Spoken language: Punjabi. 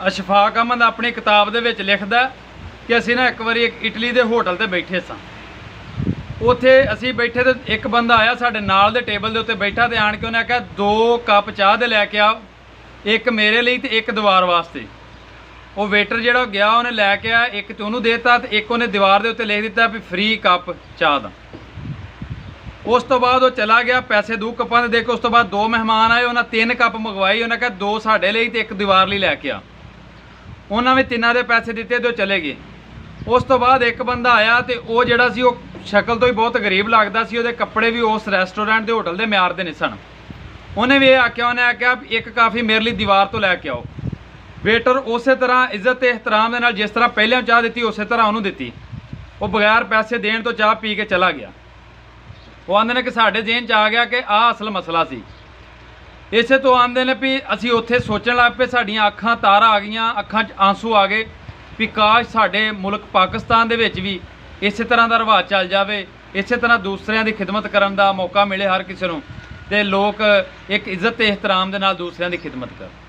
ਅਸ਼ਫਾਕ ਅਹਿਮਦ ਆਪਣੀ ਕਿਤਾਬ ਦੇ ਵਿੱਚ ਲਿਖਦਾ ਕਿ ਅਸੀਂ ਨਾ ਇੱਕ ਵਾਰੀ ਇੱਕ ਇਟਲੀ ਦੇ ਹੋਟਲ ਤੇ ਬੈਠੇ ਸਾਂ। ਉੱਥੇ ਅਸੀਂ ਬੈਠੇ ਤੇ ਇੱਕ ਬੰਦਾ ਆਇਆ ਸਾਡੇ ਨਾਲ ਦੇ ਟੇਬਲ ਦੇ ਉੱਤੇ ਬੈਠਾ ਤੇ ਆਣ ਕੇ ਉਹਨੇ ਆਖਿਆ 2 ਕੱਪ ਚਾਹ ਦੇ ਲੈ ਕੇ ਆਓ, ਇੱਕ ਮੇਰੇ ਲਈ ਤੇ ਇੱਕ ਦੀਵਾਰ ਵਾਸਤੇ। ਉਹ ਵੇਟਰ ਜਿਹੜਾ ਗਿਆ ਉਹਨੇ ਲੈ ਕੇ ਆ, ਇੱਕ ਤੇ ਉਹਨੂੰ ਦੇਤਾ ਤੇ ਇੱਕ ਉਹਨੇ ਦੀਵਾਰ ਦੇ ਉੱਤੇ ਲਿਖ ਦਿੱਤਾ ਵੀ ਫ੍ਰੀ ਕੱਪ ਚਾਹ ਦਾ। ਉਸ ਤੋਂ ਬਾਅਦ ਉਹ ਚਲਾ ਗਿਆ, ਪੈਸੇ 2 ਕੱਪਾਂ ਦੇ ਦੇ ਕੇ। ਉਸ ਤੋਂ ਬਾਅਦ 2 ਮਹਿਮਾਨ ਆਏ, ਉਹਨਾਂ 3 ਕੱਪ ਮੰਗਵਾਈ। ਉਹਨੇ ਕਿਹਾ 2 ਸਾਡੇ ਲਈ ਤੇ ਇੱਕ ਦੀਵਾਰ ਲਈ ਲੈ ਕੇ ਆ। ਉਹਨਾਂ ਵੀ ਤਿੰਨਾਂ ਦੇ ਪੈਸੇ ਦਿੱਤੇ ਤੇ ਉਹ ਚਲੇ ਗਏ। ਉਸ ਤੋਂ ਬਾਅਦ ਇੱਕ ਬੰਦਾ ਆਇਆ ਤੇ ਉਹ ਜਿਹੜਾ ਸੀ ਉਹ ਸ਼ਕਲ ਤੋਂ ਹੀ ਬਹੁਤ ਗਰੀਬ ਲੱਗਦਾ ਸੀ, ਉਹਦੇ ਕੱਪੜੇ ਵੀ ਉਸ ਰੈਸਟੋਰੈਂਟ ਦੇ ਹੋਟਲ ਦੇ ਮਿਆਰ ਦੇ ਨਹੀਂ ਸਨ। ਉਹਨੇ ਵੀ ਇਹ ਆਖਿਆ, ਉਹਨੇ ਆਖਿਆ ਇੱਕ ਕਾਫੀ ਮੇਰੇ ਲਈ ਦੀਵਾਰ ਤੋਂ ਲੈ ਕੇ ਆਓ। ਵੇਟਰ ਉਸੇ ਤਰ੍ਹਾਂ ਇੱਜ਼ਤ ਤੇ ਇਹਤਰਾਮ ਦੇ ਨਾਲ ਜਿਸ ਤਰ੍ਹਾਂ ਪਹਿਲਾਂ ਚਾਹ ਦਿੱਤੀ ਉਸੇ ਤਰ੍ਹਾਂ ਉਹਨੂੰ ਦਿੱਤੀ। ਉਹ ਬਗੈਰ ਪੈਸੇ ਦੇਣ ਤੋਂ ਚਾਹ ਪੀ ਕੇ ਚਲਾ ਗਿਆ। ਉਹ ਆਂਦੇ ਨੇ ਕਿ ਸਾਡੇ ਜ਼ਿਹਨ 'ਚ ਆ ਗਿਆ ਕਿ ਆਹ ਅਸਲ ਮਸਲਾ ਸੀ। ਇਸੇ ਤੋਂ ਆਂਦੇ ਨੇ ਵੀ ਅਸੀਂ ਉੱਥੇ ਸੋਚਣ ਲੱਗ ਪਏ, ਸਾਡੀਆਂ ਅੱਖਾਂ ਤਾਰਾਂ ਆ ਗਈਆਂ, ਅੱਖਾਂ 'ਚ ਆਂਸੂ ਆ ਗਏ ਵੀ ਕਾਸ਼ ਸਾਡੇ ਮੁਲਕ ਪਾਕਿਸਤਾਨ ਦੇ ਵਿੱਚ ਵੀ ਇਸੇ ਤਰ੍ਹਾਂ ਦਾ ਰਿਵਾਜ ਚੱਲ ਜਾਵੇ, ਇਸੇ ਤਰ੍ਹਾਂ ਦੂਸਰਿਆਂ ਦੀ ਖਿਦਮਤ ਕਰਨ ਦਾ ਮੌਕਾ ਮਿਲੇ ਹਰ ਕਿਸੇ ਨੂੰ, ਤੇ ਲੋਕ ਇੱਕ ਇੱਜ਼ਤ ਤੇ ਇਹਤਰਾਮ ਦੇ ਨਾਲ ਦੂਸਰਿਆਂ ਦੀ ਖਿਦਮਤ ਕਰਨ।